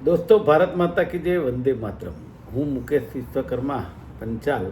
दोस्तों, भारत माता की जय, वंदे मातरम। હું મુકેશ વિશ્વકર્મા પંચાલ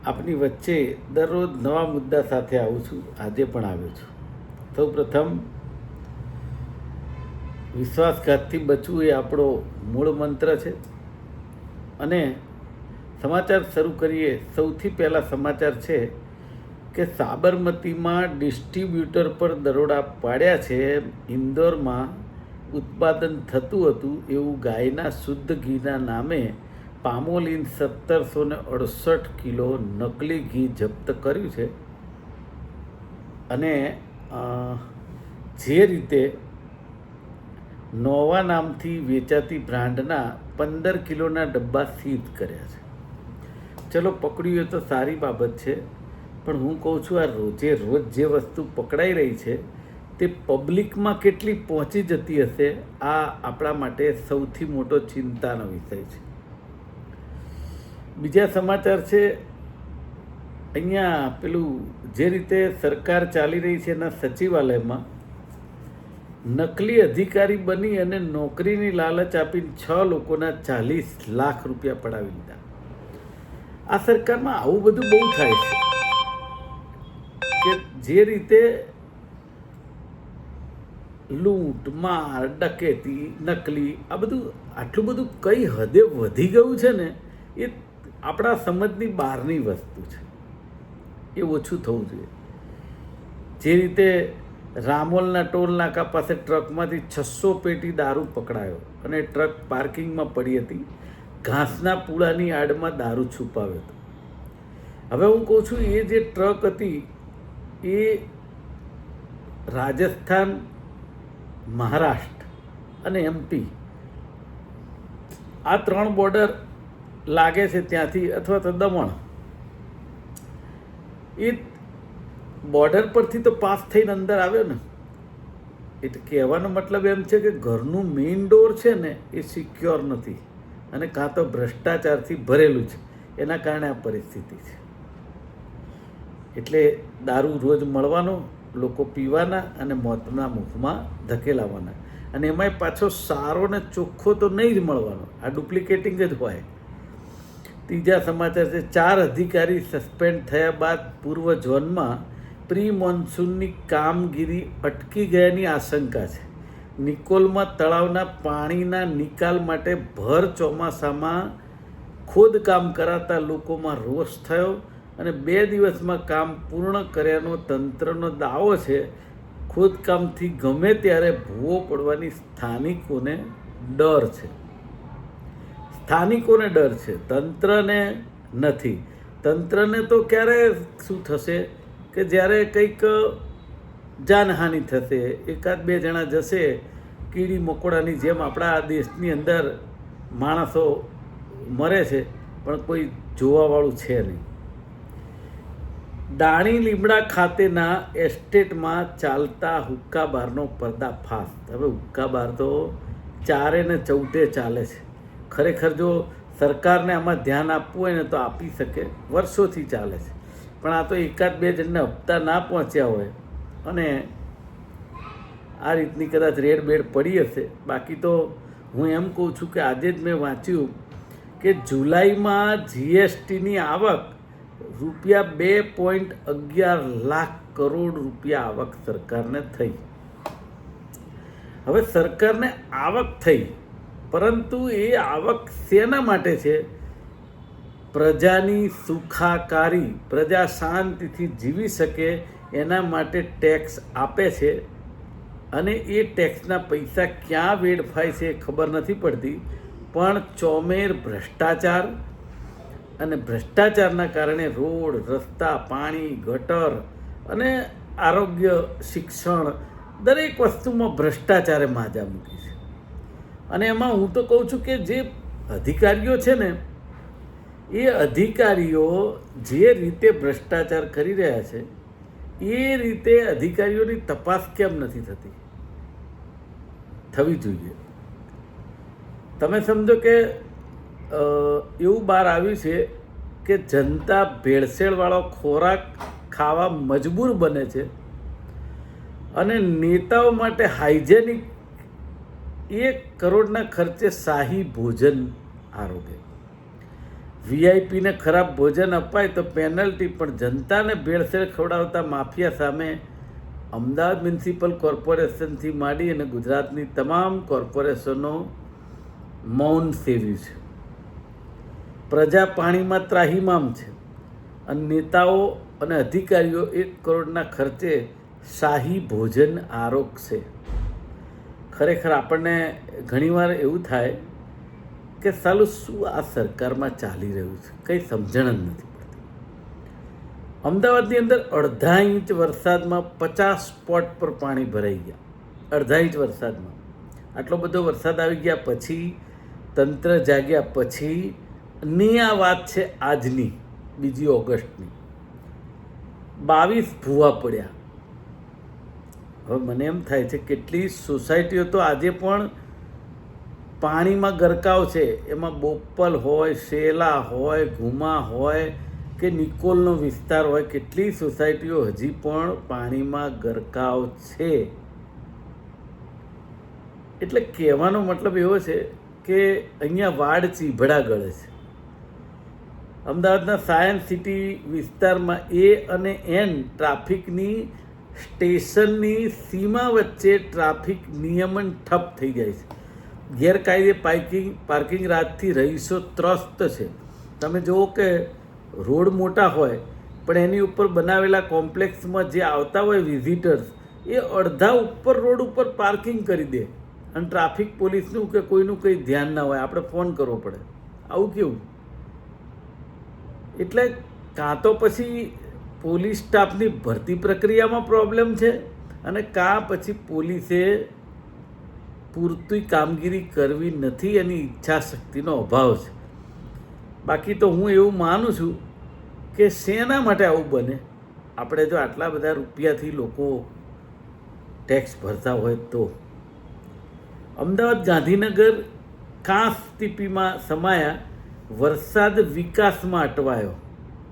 આપની વચ્ચે દરરોજ નવા મુદ્દા સાથે આવું છું. આજે પણ આવ્યો છું. સૌ પ્રથમ, વિશ્વાસઘાતથી બચવું એ આપણો મૂળ મંત્ર છે. અને સમાચાર શરૂ કરીએ. સૌથી પહેલાં સમાચાર છે કે સાબરમતીમાં ડિસ્ટ્રીબ્યુટર પર દરોડા પાડ્યા છે. ઇન્દોરમાં ઉત્પાદન થતું હતું એવું ગાયના શુદ્ધ ઘીના નામે પામોલીન 1768 કિલો નકલી ઘી જપ્ત કર્યું છે. અને જે રીતે નોવા નામથી વેચાતી બ્રાન્ડના 15 કિલોના ડબ્બા સીઝ કર્યા છે. ચલો, પકડ્યું એ તો સારી બાબત છે, પણ હું કહું છું આ રોજે રોજ જે વસ્તુ પકડાઈ રહી છે તે પબ્લિકમાં કેટલી પહોંચી જતી હશે, આ આપણા માટે સૌથી મોટો ચિંતાનો વિષય છે. બીજા સમાચાર છે, અહીંયા પેલું જે રીતે સરકાર ચાલી રહી છે એના સચિવાલયમાં નકલી અધિકારી બની અને નોકરીની લાલચ આપીને 6 લોકોના 40 લાખ રૂપિયા પડાવી લીધા. આ સરકારમાં આવું બધું બહુ થાય છે કે જે રીતે લૂંટ, માર, ડકેતી, નકલી, આ બધું આટલું બધું કઈ હદે વધી ગયું છે ને, એ આપણા સમજની બહારની વસ્તુ છે. એ ઓછું થવું જોઈએ. જે રીતે રામોલના ટોલ નાકા પાસે ટ્રકમાંથી 600 પેટી દારૂ પકડાયો અને ટ્રક પાર્કિંગમાં પડી હતી. ઘાસના પૂળાની આડમાં દારૂ છુપાવ્યો હતો. હવે હું કહું છું, એ જે ટ્રક હતી એ રાજસ્થાન, મહારાષ્ટ્ર અને એમપી આ 3 બોર્ડર લાગે છે ત્યાંથી, અથવા તો દમણ, એ બોર્ડર પરથી તો પાસ થઈને અંદર આવ્યો ને. એટલે કહેવાનો મતલબ એમ છે કે ઘરનું મેઇન ડોર છે ને એ સિક્યોર નથી, અને કાં તો ભ્રષ્ટાચારથી ભરેલું છે. એના કારણે આ પરિસ્થિતિ છે. એટલે દારૂ રોજ મળવાનો, લોકો પીવાના અને મોતના મુખમાં ધકેલાવાના. અને એમાંય પાછો સારો ને ચોખ્ખો તો નહીં જ મળવાનો, આ ડુપ્લિકેટિંગ જ હોય. ત્રીજા સમાચાર છે, 4 અધિકારી સસ્પેન્ડ થયા બાદ પૂર્વ ઝોનમાં પ્રી મોન્સૂનની કામગીરી અટકી ગયાની આશંકા છે. નિકોલમાં તળાવના પાણીના નિકાલ માટે ભર ચોમાસામાં ખોદકામ કરાતા લોકોમાં રોષ થયો અને 2 દિવસમાં કામ પૂર્ણ કર્યાનો તંત્રનો દાવો છે. ખોદકામથી ગમે ત્યારે ભૂવો પડવાની સ્થાનિકોને ડર છે. સ્થાનિકોને ડર છે, તંત્રને નથી. તંત્રને તો ક્યારે શું થશે કે જ્યારે કંઈક જાનહાનિ થશે, 1-2 જણા જશે, કીડી મકોડાની જેમ આપણા દેશની અંદર માણસો મરે છે, પણ કોઈ જોવાવાળું છે નહીં. દાણી લીમડા ખાતેના એસ્ટેટમાં ચાલતા હુક્કા બારનો પર્દાફાશ. હવે હુક્કા બાર તો ચારે ને ચૌટે ચાલે છે. ખરેખર જો સરકારને આમાં ધ્યાન આપવું હોય ને તો આપી શકે, વર્ષોથી ચાલે છે. પણ આ તો 1-2 જણને હપ્તા ના પહોંચ્યા હોય અને આ રીતની કદાચ રેડ પડી હશે. બાકી તો હું એમ કહું છું કે આજે જ મેં વાંચ્યું કે જુલાઈમાં જીએસટીની આવક ₹2.11 લાખ કરોડ રૂપિયા આવક સરકારને થઈ. હવે સરકારને આવક થઈ, પરંતુ એ આવક શેના માટે છે? પ્રજાની સુખાકારી, પ્રજા શાંતિથી જીવી શકે એના માટે ટેક્સ આપે છે. અને એ ટેક્સના પૈસા ક્યાં વેડફાય છે ખબર નથી પડતી. પણ ચોમેર ભ્રષ્ટાચાર, અને ભ્રષ્ટાચારના કારણે રોડ, રસ્તા, પાણી, ગટર અને આરોગ્ય, શિક્ષણ, દરેક વસ્તુમાં ભ્રષ્ટાચારે માજા મૂકી છે. અને એમાં હું તો કહું છું કે જે અધિકારીઓ છે ને, એ અધિકારીઓ જે રીતે ભ્રષ્ટાચાર કરી રહ્યા છે એ રીતે અધિકારીઓની તપાસ કેમ નથી થવી જોઈએ. તમે સમજો કે એવું બહાર આવ્યું છે કે જનતા ભેળસેળવાળો ખોરાક ખાવા મજબૂર બને છે અને નેતાઓ માટે હાઇજેનિક 1 કરોડના ખર્ચે શાહી ભોજન આરોગે. વીઆઈપીને ખરાબ ભોજન અપાય તો પેનલ્ટી, પણ જનતાને ભેળસેળ ખવડાવતા માફિયા સામે અમદાવાદ મ્યુનિસિપલ કોર્પોરેશનથી માંડી અને ગુજરાતની તમામ કોર્પોરેશનો મૌન સેવ્યું છે. પ્રજા પાણીમાં ત્રાહિમામ છે અને નેતાઓ અને અધિકારીઓ 1 કરોડના ખર્ચે શાહી ભોજન આરોગશે. ખરેખર આપણને ઘણીવાર એવું થાય કે સાલું શું આ સરકારમાં ચાલી રહ્યું છે, કંઈ સમજણ જ નથી પડતી. અમદાવાદની અંદર 1/2 ઇંચ વરસાદમાં 50 સ્પોટ પર પાણી ભરાઈ ગયા. 1/2 ઇંચ વરસાદમાં આટલો બધો વરસાદ આવી ગયા પછી, તંત્ર જાગ્યા પછી ની આ વાત છે. આજની 2 ઓગસ્ટની 22 ભૂવા પડ્યા. હવે મને એમ થાય છે કેટલી સોસાયટીઓ તો આજે પણ પાણીમાં ગરકાવ છે. એમાં બોપલ હોય, શેલા હોય, ઘુમા હોય કે નિકોલનો વિસ્તાર હોય, કેટલી સોસાયટીઓ હજી પણ પાણીમાં ગરકાવ છે. એટલે કહેવાનો મતલબ એવો છે કે અહીંયા વાડ ચીભડા ગળે છે. અમદાવાદના સાયન્સ સિટી વિસ્તારમાં A અને N ટ્રાફિકની સ્ટેશનની સીમા વચ્ચે ટ્રાફિક નિયમન ઠપ થઈ જાય છે. ગેરકાયદે પાર્કિંગ રાજથી રહીશો ત્રસ્ત છે. તમે જુઓ કે રોડ મોટા હોય પણ એની ઉપર બનાવેલા કોમ્પ્લેક્સમાં જે આવતા હોય વિઝિટર્સ, એ અડધા ઉપર રોડ ઉપર પાર્કિંગ કરી દે અને ટ્રાફિક પોલીસનું કે કોઈનું કંઈ ધ્યાન ના હોય, આપણે ફોન કરવો પડે. આવું કેવું? એટલે કાં તો પછી પોલીસ સ્ટાફની ભરતી પ્રક્રિયામાં પ્રોબ્લેમ છે અને કાં પછી પોલીસે પૂરતી કામગીરી કરવી નથી, એની ઈચ્છા શક્તિનો અભાવ છે. બાકી તો હું એવું માનું છું કે શેના માટે આવું બને? આપણે જો આટલા બધા રૂપિયાથી લોકો ટેક્સ ભરતા હોય તો. અમદાવાદ ગાંધીનગર કાંસ ટીપીમાં સમાયા, વરસાદ વિકાસમાં અટવાયો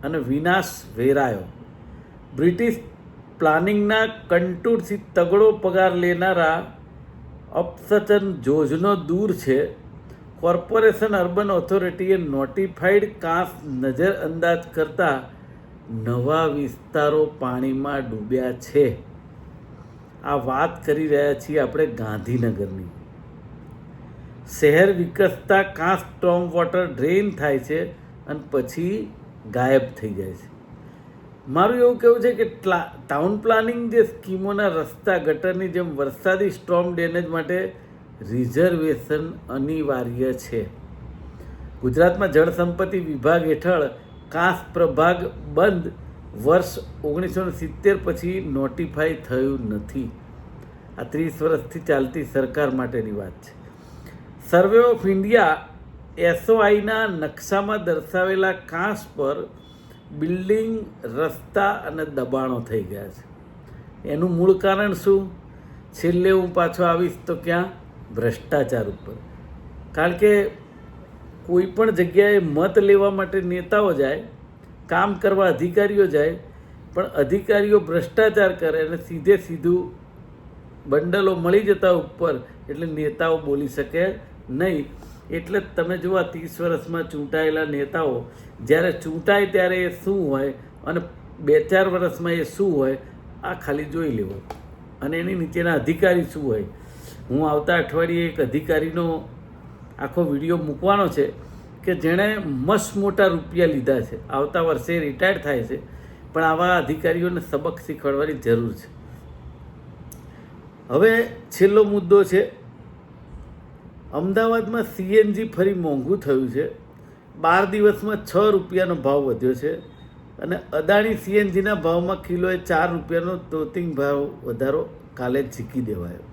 અને વિનાશ વેરાયો. બ્રિટિશ પ્લાનિંગના કંટુરથી તગડો પગાર લેનારા અપસચન જોજનો દૂર છે. કોર્પોરેશન અર્બન ઓથોરિટીએ નોટિફાઈડ કાંસ નજરઅંદાજ કરતા નવા વિસ્તારો પાણીમાં ડૂબ્યા છે. આ વાત કરી રહ્યા છીએ આપણે ગાંધીનગરની. શહેર વિકસતા કાંસ સ્ટ્રોમ વોટર ડ્રેન થાય છે અને પછી ગાયબ થઈ જાય છે. મારું એવું કહેવું છે કે ટાઉન પ્લાનિંગ જે સ્કીમોના રસ્તા ગટરની જેમ વરસાદી સ્ટ્રોમ ડ્રેનેજ માટે રિઝર્વેશન અનિવાર્ય છે. ગુજરાતમાં જળ સંપત્તિ વિભાગ હેઠળ કાંસ પ્રભાગ બંધ વર્ષ 1970 પછી નોટિફાઈ થયું નથી. આ 30 વર્ષથી ચાલતી સરકાર માટેની વાત છે. સર્વે ઓફ ઇન્ડિયા SOIના નકશામાં દર્શાવેલા કાંસ પર બિલ્ડિંગ, રસ્તા અને દબાણો થઈ ગયા છે. એનું મૂળ કારણ શું? છેલ્લે હું પાછો આવીશ તો ક્યાં? ભ્રષ્ટાચાર ઉપર. કારણ કે કોઈ પણ જગ્યાએ મત લેવા માટે નેતાઓ જાય, કામ કરવા અધિકારીઓ જાય, પણ અધિકારીઓ ભ્રષ્ટાચાર કરે અને સીધું બંડલો મળી જતા ઉપર, એટલે નેતાઓ બોલી શકે નહીં. એટલે તમે જુઓ 30 વર્ષમાં ચૂંટાયેલા નેતાઓ જ્યારે ચૂંટાય ત્યારે એ શું હોય અને 2-4 વર્ષમાં એ શું હોય, આ ખાલી જોઈ લેવો. અને એની નીચેના અધિકારી શું હોય. હું આવતા અઠવાડિયે એક અધિકારીનો આખો વિડીયો મૂકવાનો છે કે જેણે મસ્ત મોટા રૂપિયા લીધા છે, આવતા વર્ષે રિટાયર થાય છે, પણ આવા અધિકારીઓને સબક શીખવાડવાની જરૂર છે. હવે છેલ્લો મુદ્દો છે, અમદાવાદમાં CNG ફરી મોંઘું થયું છે. 12 દિવસમાં 6 રૂપિયાનો ભાવ વધ્યો છે અને અદાણી CNGના ભાવમાં કિલોએ 4 રૂપિયાનો તોતિંગ ભાવ વધારો કાલે ઝીકી દેવાયો.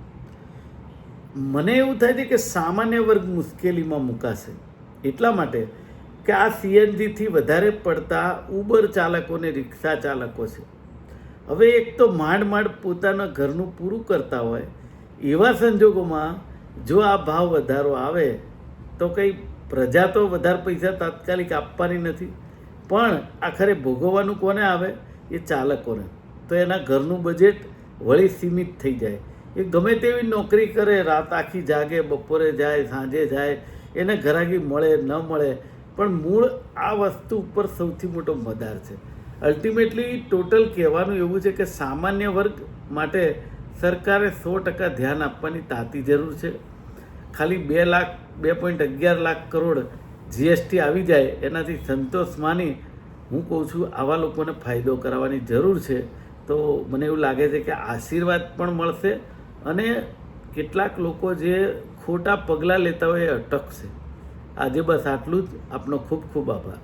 મને એવું થાય છે કે સામાન્ય વર્ગ મુશ્કેલીમાં મુકાશે, એટલા માટે કે આ CNGથી વધારે પડતા ઉબર ચાલકો ને રિક્ષા ચાલકો છે. હવે એક તો માંડ પોતાના ઘરનું પૂરું કરતા હોય, એવા સંજોગોમાં જો આ ભાવ વધારો આવે તો કંઈ પ્રજા તો વધારે પૈસા તાત્કાલિક આપવાની નથી, પણ આખરે ભોગવવાનું કોને આવે? એ ચાલકોને. તો એના ઘરનું બજેટ વળી સીમિત થઈ જાય. એ ગમે તેવી નોકરી કરે, રાત આખી જાગે, બપોરે જાય, સાંજે જાય, એને ઘરાગી મળે ન મળે, પણ મૂળ આ વસ્તુ ઉપર સૌથી મોટો મદાર છે. અલ્ટિમેટલી ટોટલ કહેવાનું એવું છે કે સામાન્ય વર્ગ માટે સરકારે 100% ધ્યાન આપવાની તાતી જરૂર છે. ખાલી 2.11 લાખ કરોડ જીએસટી આવી જાય એનાથી સંતોષ માની હું કહું છું આવા લોકોને ફાયદો કરાવવાની જરૂર છે. તો મને એવું લાગે છે કે આશીર્વાદ પણ મળશે અને કેટલાક લોકો જે ખોટા પગલાં લેતા હોય એ અટકશે. આજે બસ આટલું જ. આપનો ખૂબ ખૂબ આભાર.